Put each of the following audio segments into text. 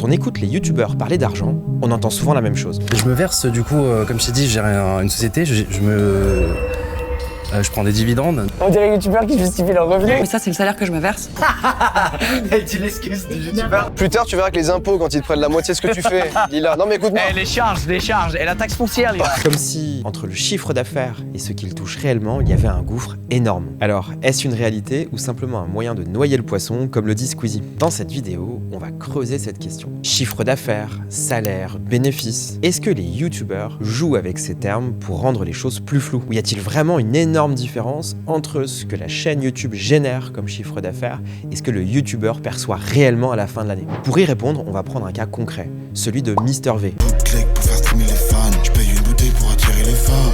Quand on écoute les youtubeurs parler d'argent, on entend souvent la même chose. Je me verse du coup, comme je t'ai dit, j'ai une société, je prends des dividendes. On dirait les youtubeurs qui justifient leurs revenus. Mais ça, c'est le salaire que je me verse. Tu l'excuses du youtubeur. Plus tard, tu verras que les impôts, quand ils te prennent la moitié de ce que tu fais, Lila. Non mais écoute-moi. Les charges, et la taxe foncière, Lila. Comme si, entre le chiffre d'affaires et ce qu'il touche réellement, il y avait un gouffre énorme. Alors, est-ce une réalité ou simplement un moyen de noyer le poisson, comme le dit Squeezie? Dans cette vidéo, on va creuser cette question. Chiffre d'affaires, salaire, bénéfices. Est-ce que les youtubeurs jouent avec ces termes pour rendre les choses plus floues? Ou y a-t-il vraiment une énorme différence entre ce que la chaîne YouTube génère comme chiffre d'affaires et ce que le youtubeur perçoit réellement à la fin de l'année? Pour y répondre, on va prendre un cas concret, celui de MrV. Pour faire streamer les fans, je paye une bouteille pour attirer les fans.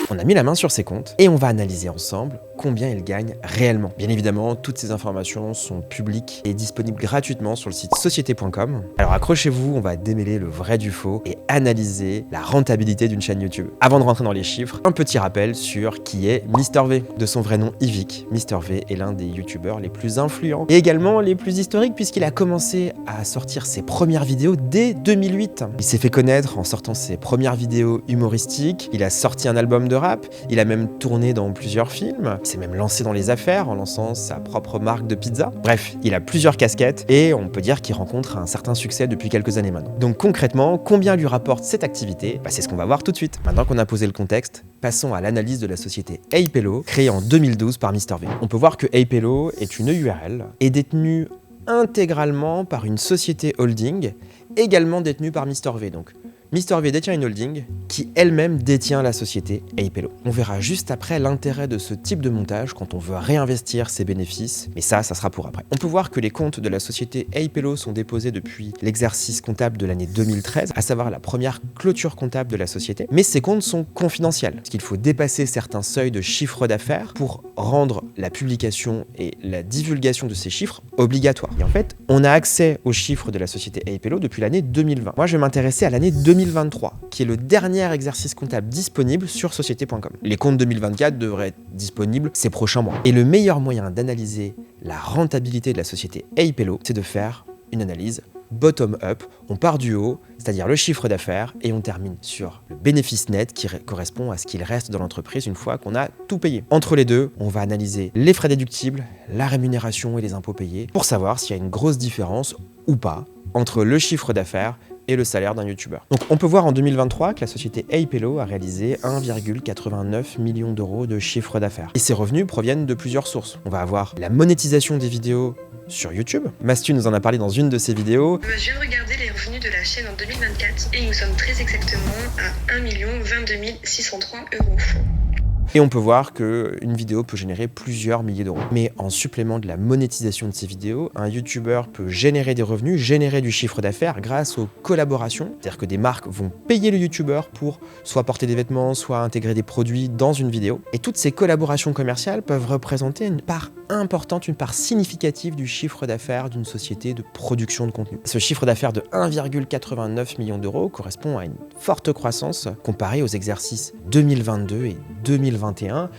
On a mis la main sur ses comptes et on va analyser ensemble combien il gagne réellement. Bien évidemment, toutes ces informations sont publiques et disponibles gratuitement sur le site société.com. Alors accrochez-vous, on va démêler le vrai du faux et analyser la rentabilité d'une chaîne YouTube. Avant de rentrer dans les chiffres, un petit rappel sur qui est MrV. De son vrai nom Yvick, MrV est l'un des youtubeurs les plus influents et également les plus historiques puisqu'il a commencé à sortir ses premières vidéos dès 2008. Il s'est fait connaître en sortant ses premières vidéos humoristiques, il a sorti un album de rap, il a même tourné dans plusieurs films, il s'est même lancé dans les affaires en lançant sa propre marque de pizza. Bref, il a plusieurs casquettes et on peut dire qu'il rencontre un certain succès depuis quelques années maintenant. Donc concrètement, combien lui rapporte cette activité? C'est ce qu'on va voir tout de suite. Maintenant qu'on a posé le contexte, passons à l'analyse de la société Apello, créée en 2012 par MrV. On peut voir que Apello est une URL et détenue intégralement par une société holding, également détenue par MrV. Donc MrV détient une holding qui elle-même détient la société Apello. On verra juste après l'intérêt de ce type de montage quand on veut réinvestir ses bénéfices, mais ça sera pour après. On peut voir que les comptes de la société Apello sont déposés depuis l'exercice comptable de l'année 2013, à savoir la première clôture comptable de la société, mais ces comptes sont confidentiels, parce qu'il faut dépasser certains seuils de chiffre d'affaires pour rendre la publication et la divulgation de ces chiffres obligatoires. Et en fait, on a accès aux chiffres de la société Apello depuis l'année 2020. Moi, je vais m'intéresser à l'année 2023, qui est le dernier exercice comptable disponible sur société.com. Les comptes 2024 devraient être disponibles ces prochains mois. Et le meilleur moyen d'analyser la rentabilité de la société Apello, c'est de faire une analyse bottom-up. On part du haut, c'est-à-dire le chiffre d'affaires, et on termine sur le bénéfice net qui correspond à ce qu'il reste dans l'entreprise une fois qu'on a tout payé. Entre les deux, on va analyser les frais déductibles, la rémunération et les impôts payés pour savoir s'il y a une grosse différence ou pas entre le chiffre d'affaires et le salaire d'un youtubeur. Donc on peut voir en 2023 que la société Apello a réalisé 1,89 million d'euros de chiffre d'affaires. Et ces revenus proviennent de plusieurs sources. On va avoir la monétisation des vidéos sur YouTube. Mastu nous en a parlé dans une de ses vidéos. Je viens de regarder les revenus de la chaîne en 2024 et nous sommes très exactement à 1 022 603 €. Et on peut voir qu'une vidéo peut générer plusieurs milliers d'euros. Mais en supplément de la monétisation de ces vidéos, un youtubeur peut générer des revenus, générer du chiffre d'affaires grâce aux collaborations. C'est-à-dire que des marques vont payer le youtubeur pour soit porter des vêtements, soit intégrer des produits dans une vidéo. Et toutes ces collaborations commerciales peuvent représenter une part importante, une part significative du chiffre d'affaires d'une société de production de contenu. Ce chiffre d'affaires de 1,89 million d'euros correspond à une forte croissance comparée aux exercices 2022 et 2021.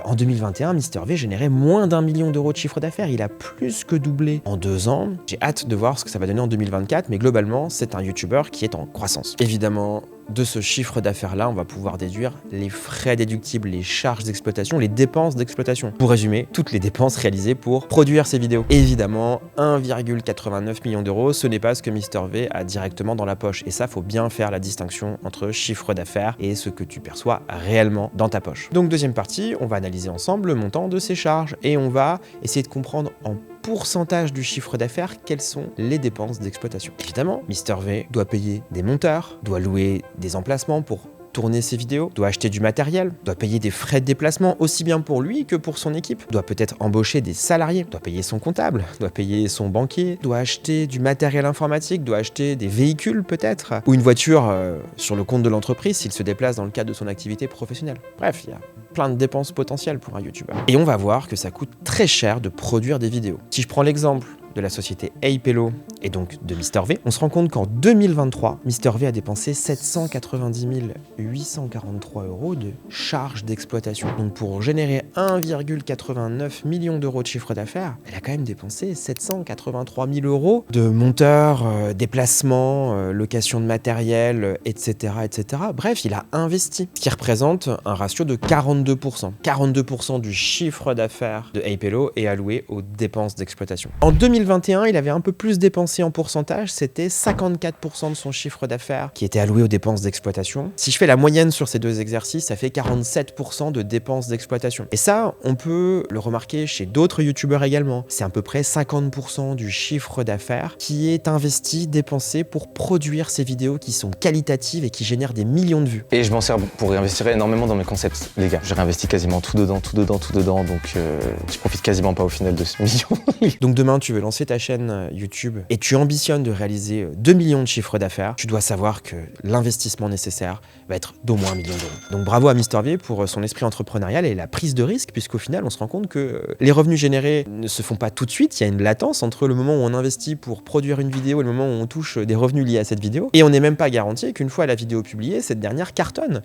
En 2021, MrV générait moins d'1 million d'euros de chiffre d'affaires. Il a plus que doublé en 2 ans. J'ai hâte de voir ce que ça va donner en 2024, mais globalement, c'est un youtubeur qui est en croissance. Évidemment, de ce chiffre d'affaires-là, on va pouvoir déduire les frais déductibles, les charges d'exploitation, les dépenses d'exploitation. Pour résumer, toutes les dépenses réalisées pour produire ces vidéos. Évidemment, 1,89 million d'euros, ce n'est pas ce que MrV a directement dans la poche. Et ça, faut bien faire la distinction entre chiffre d'affaires et ce que tu perçois réellement dans ta poche. Donc, deuxième partie, on va analyser ensemble le montant de ces charges et on va essayer de comprendre en pourcentage du chiffre d'affaires quelles sont les dépenses d'exploitation. Évidemment, MrV doit payer des monteurs, doit louer des emplacements pour tourner ses vidéos, doit acheter du matériel, doit payer des frais de déplacement aussi bien pour lui que pour son équipe, doit peut-être embaucher des salariés, doit payer son comptable, doit payer son banquier, doit acheter du matériel informatique, doit acheter des véhicules peut-être, ou une voiture sur le compte de l'entreprise s'il se déplace dans le cadre de son activité professionnelle. Bref, il y a plein de dépenses potentielles pour un youtubeur. Et on va voir que ça coûte très cher de produire des vidéos. Si je prends l'exemple de la société Apello et donc de MrV, on se rend compte qu'en 2023, MrV a dépensé 790 843 € de charges d'exploitation. Donc pour générer 1,89 million d'euros de chiffre d'affaires, elle a quand même dépensé 783 000 € de monteurs, déplacements, location de matériel, etc., etc. Bref, il a investi, ce qui représente un ratio de 42%. 42% du chiffre d'affaires de Apello est alloué aux dépenses d'exploitation. En 2021, il avait un peu plus dépensé en pourcentage, c'était 54% de son chiffre d'affaires qui était alloué aux dépenses d'exploitation. Si je fais la moyenne sur ces deux exercices, ça fait 47% de dépenses d'exploitation. Et ça, on peut le remarquer chez d'autres youtubeurs également. C'est à peu près 50% du chiffre d'affaires qui est investi, dépensé pour produire ces vidéos qui sont qualitatives et qui génèrent des millions de vues. Et je m'en sers pour réinvestir énormément dans mes concepts, les gars. J'ai réinvesti quasiment tout dedans, donc je profite quasiment pas au final de ce million. Donc demain, tu veux lancer ta chaîne YouTube et tu ambitionnes de réaliser 2 millions de chiffre d'affaires, tu dois savoir que l'investissement nécessaire va être d'au moins 1 million d'euros. Donc bravo à MrV pour son esprit entrepreneurial et la prise de risque, puisqu'au final, on se rend compte que les revenus générés ne se font pas tout de suite. Il y a une latence entre le moment où on investit pour produire une vidéo et le moment où on touche des revenus liés à cette vidéo. Et on n'est même pas garanti qu'une fois la vidéo publiée, cette dernière cartonne.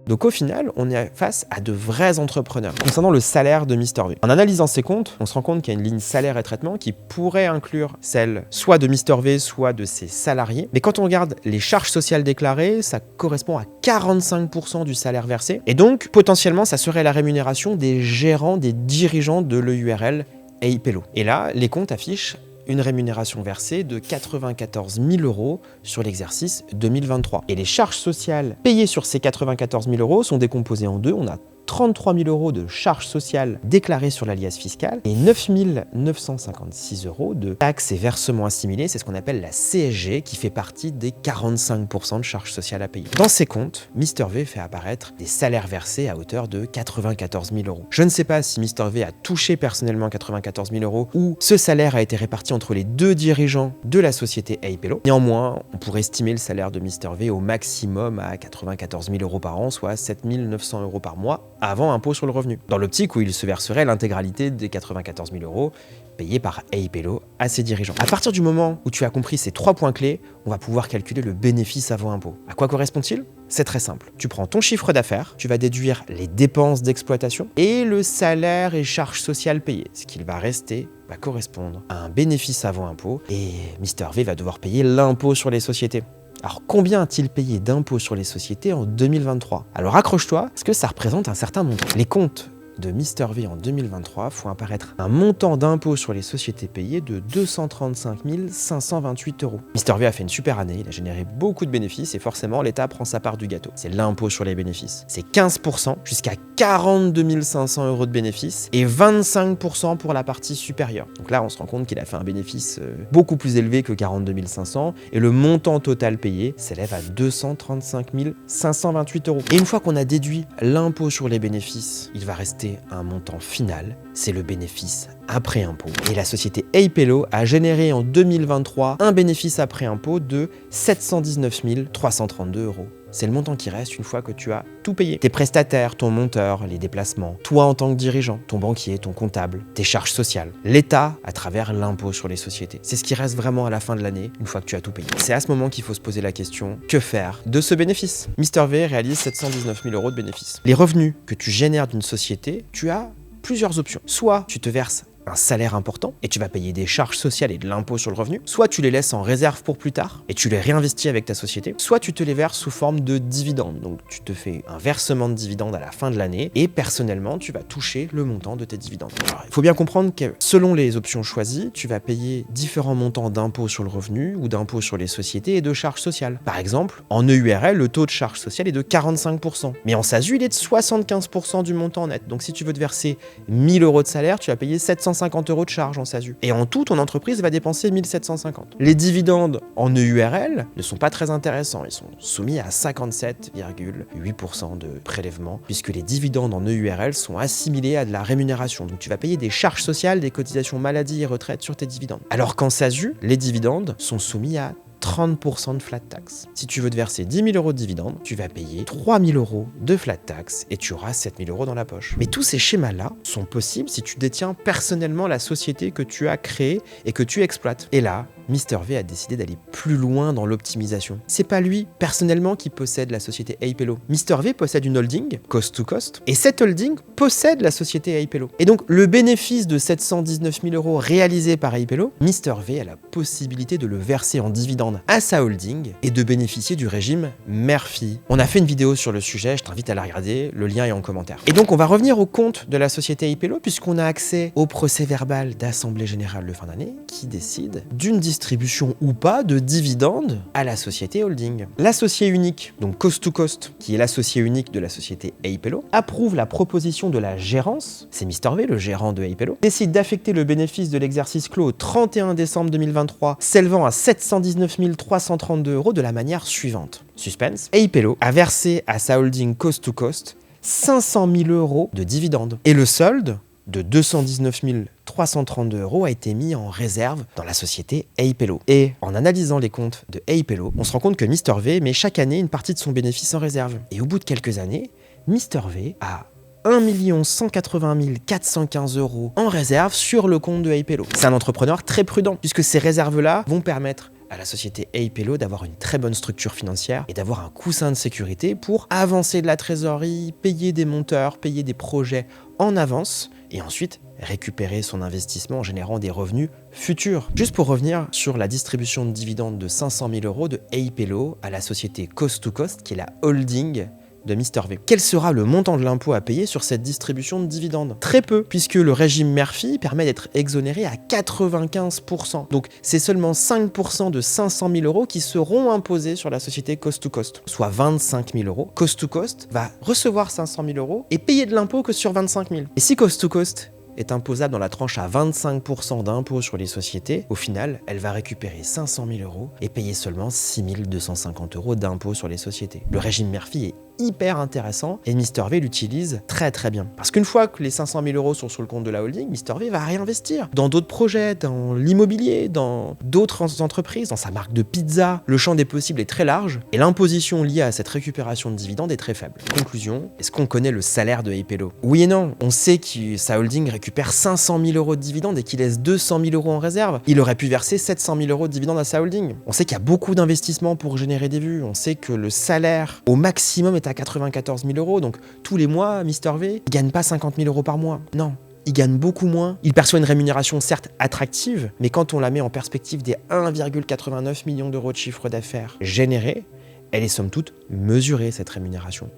Donc au final, on est face à de vrais entrepreneurs. Concernant le salaire de MrV, en analysant ses comptes, on se rend compte qu'il y a une ligne salaire et traitement qui pourrait inclure celle soit de MrV, soit de ses salariés. Mais quand on regarde les charges sociales déclarées, ça correspond à 45% du salaire versé. Et donc, potentiellement, ça serait la rémunération des gérants, des dirigeants de l'EURL Apello. Et là, les comptes affichent une rémunération versée de 94 000 € sur l'exercice 2023. Et les charges sociales payées sur ces 94 000 € sont décomposées en deux. On a 33 000 € de charges sociales déclarées sur l'alias fiscal et 9 956 € de taxes et versements assimilés. C'est ce qu'on appelle la CSG qui fait partie des 45% de charges sociales à payer. Dans ces comptes, MrV fait apparaître des salaires versés à hauteur de 94 000 €. Je ne sais pas si MrV a touché personnellement 94 000 € ou ce salaire a été réparti entre les deux dirigeants de la société Apello. Néanmoins, on pourrait estimer le salaire de MrV au maximum à 94 000 € par an, soit 7 900 € par mois, avant impôt sur le revenu, dans l'optique où il se verserait l'intégralité des 94 000 € payés par Apello à ses dirigeants. À partir du moment où tu as compris ces 3 points clés, on va pouvoir calculer le bénéfice avant impôt. À quoi correspond-il ? C'est très simple. Tu prends ton chiffre d'affaires, tu vas déduire les dépenses d'exploitation et le salaire et charges sociales payées. Ce qu'il va rester va correspondre à un bénéfice avant impôt et MrV va devoir payer l'impôt sur les sociétés. Alors combien a-t-il payé d'impôts sur les sociétés en 2023 ? Alors accroche-toi, parce que ça représente un certain montant. Les comptes de MrV en 2023 font apparaître un montant d'impôt sur les sociétés payées de 235 528 €. MrV a fait une super année, il a généré beaucoup de bénéfices et forcément l'État prend sa part du gâteau. C'est l'impôt sur les bénéfices. C'est 15% jusqu'à 42 500 € de bénéfices et 25% pour la partie supérieure. Donc là on se rend compte qu'il a fait un bénéfice beaucoup plus élevé que 42 500 et le montant total payé s'élève à 235 528 €. Et une fois qu'on a déduit l'impôt sur les bénéfices, il va rester un montant final, c'est le bénéfice après impôt. Et la société Apello a généré en 2023 un bénéfice après impôt de 719 332 €. C'est le montant qui reste une fois que tu as tout payé. Tes prestataires, ton monteur, les déplacements, toi en tant que dirigeant, ton banquier, ton comptable, tes charges sociales, l'État à travers l'impôt sur les sociétés. C'est ce qui reste vraiment à la fin de l'année, une fois que tu as tout payé. C'est à ce moment qu'il faut se poser la question, que faire de ce bénéfice ? MrV réalise 719 000 € de bénéfices. Les revenus que tu génères d'une société, tu as plusieurs options. Soit tu te verses un salaire important et tu vas payer des charges sociales et de l'impôt sur le revenu, soit tu les laisses en réserve pour plus tard et tu les réinvestis avec ta société, soit tu te les verses sous forme de dividendes. Donc tu te fais un versement de dividendes à la fin de l'année et personnellement tu vas toucher le montant de tes dividendes. Alors, il faut bien comprendre que selon les options choisies, tu vas payer différents montants d'impôt sur le revenu ou d'impôt sur les sociétés et de charges sociales. Par exemple, en EURL, le taux de charge sociale est de 45%, mais en SASU, il est de 75% du montant net. Donc si tu veux te verser 1 000 € de salaire, tu vas payer 750 € de charges en SASU. Et en tout, ton entreprise va dépenser 1 750. Les dividendes en EURL ne sont pas très intéressants. Ils sont soumis à 57,8% de prélèvement, puisque les dividendes en EURL sont assimilés à de la rémunération. Donc tu vas payer des charges sociales, des cotisations maladie et retraite sur tes dividendes. Alors qu'en SASU, les dividendes sont soumis à 30% de flat tax. Si tu veux te verser 10 000 € de dividendes, tu vas payer 3 000 € de flat tax et tu auras 7 000 € dans la poche. Mais tous ces schémas-là sont possibles si tu détiens personnellement la société que tu as créée et que tu exploites. Et là, Mr V a décidé d'aller plus loin dans l'optimisation. C'est pas lui, personnellement, qui possède la société Apello. Mr V possède une holding, Coast to Coast, et cette holding possède la société Apello. Et donc, le bénéfice de 719 000 € réalisé par Apello, Mr V a la possibilité de le verser en dividende à sa holding et de bénéficier du régime Murphy. On a fait une vidéo sur le sujet, je t'invite à la regarder, le lien est en commentaire. Et donc, on va revenir au compte de la société Apello, puisqu'on a accès au procès verbal d'Assemblée Générale de fin d'année qui décide d'une distribution ou pas de dividendes à la société holding. L'associé unique, donc Coast to Coast, qui est l'associé unique de la société Apello, approuve la proposition de la gérance, c'est Mr V, le gérant de Apello, décide d'affecter le bénéfice de l'exercice clos au 31 décembre 2023, s'élevant à 719 332 € de la manière suivante. Suspense, Apello a versé à sa holding Coast to Coast 500 000 € de dividendes. Et le solde de 219 332 € a été mis en réserve dans la société Apello. Et en analysant les comptes de Apello, on se rend compte que Mr V met chaque année une partie de son bénéfice en réserve. Et au bout de quelques années, Mr V a 1 180 415 € en réserve sur le compte de Apello. C'est un entrepreneur très prudent, puisque ces réserves-là vont permettre à la société Apello d'avoir une très bonne structure financière et d'avoir un coussin de sécurité pour avancer de la trésorerie, payer des monteurs, payer des projets en avance et ensuite récupérer son investissement en générant des revenus futurs. Juste pour revenir sur la distribution de dividendes de 500 000 € de Apello à la société Coast to Coast, qui est la holding de Mr V. Quel sera le montant de l'impôt à payer sur cette distribution de dividendes? Très peu, puisque le régime Murphy permet d'être exonéré à 95%. Donc c'est seulement 5% de 500 000 € qui seront imposés sur la société Coast to Coast, soit 25 000 €. Coast to Coast va recevoir 500 000 € et payer de l'impôt que sur 25 000. Et si Coast to Coast est imposable dans la tranche à 25% d'impôt sur les sociétés, au final, elle va récupérer 500 000 € et payer seulement 6 250 € d'impôt sur les sociétés. Le régime Murphy est hyper intéressant et Mr V l'utilise très très bien. Parce qu'une fois que les 500 000 € sont sur le compte de la holding, Mr V va réinvestir dans d'autres projets, dans l'immobilier, dans d'autres entreprises, dans sa marque de pizza. Le champ des possibles est très large et l'imposition liée à cette récupération de dividendes est très faible. Conclusion, est-ce qu'on connaît le salaire de Apello? Oui et non. On sait que sa holding récupère 500 000 € de dividendes et qu'il laisse 200 000 € en réserve. Il aurait pu verser 700 000 € de dividendes à sa holding. On sait qu'il y a beaucoup d'investissements pour générer des vues. On sait que le salaire au maximum est à 94 000 €. Donc tous les mois, Mr V, il gagne pas 50 000 € par mois. Non. Il gagne beaucoup moins. Il perçoit une rémunération certes attractive, mais quand on la met en perspective des 1,89 millions € de chiffre d'affaires générés, elle est somme toute mesurée, cette rémunération.